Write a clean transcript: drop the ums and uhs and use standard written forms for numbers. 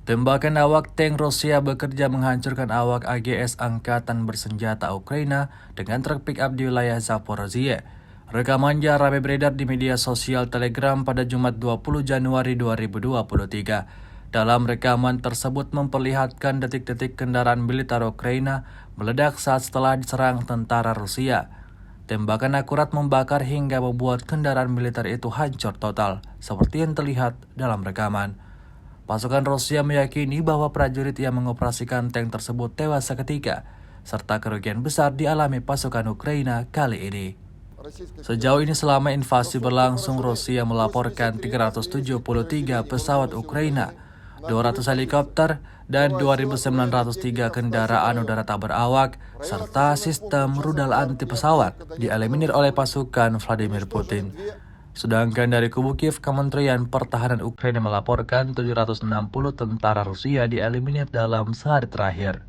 Tembakan awak tank Rusia bekerja menghancurkan awak AGS Angkatan Bersenjata Ukraina dengan truk pick-up di wilayah Zaporizhia. Rekamannya ramai beredar di media sosial Telegram pada Jumat 20 Januari 2023. Dalam rekaman tersebut memperlihatkan detik-detik kendaraan militer Ukraina meledak saat setelah diserang tentara Rusia. Tembakan akurat membakar hingga membuat kendaraan militer itu hancur total, seperti yang terlihat dalam rekaman. Pasukan Rusia meyakini bahwa prajurit yang mengoperasikan tank tersebut tewas seketika, serta kerugian besar dialami pasukan Ukraina kali ini. Sejauh ini selama invasi berlangsung, Rusia melaporkan 373 pesawat Ukraina, 200 helikopter, dan 2.903 kendaraan udara tak berawak, serta sistem rudal anti pesawat dieliminir oleh pasukan Vladimir Putin. Sedangkan dari kubu Kiev, Kementerian Pertahanan Ukraina melaporkan 760 tentara Rusia dieliminir dalam sehari terakhir.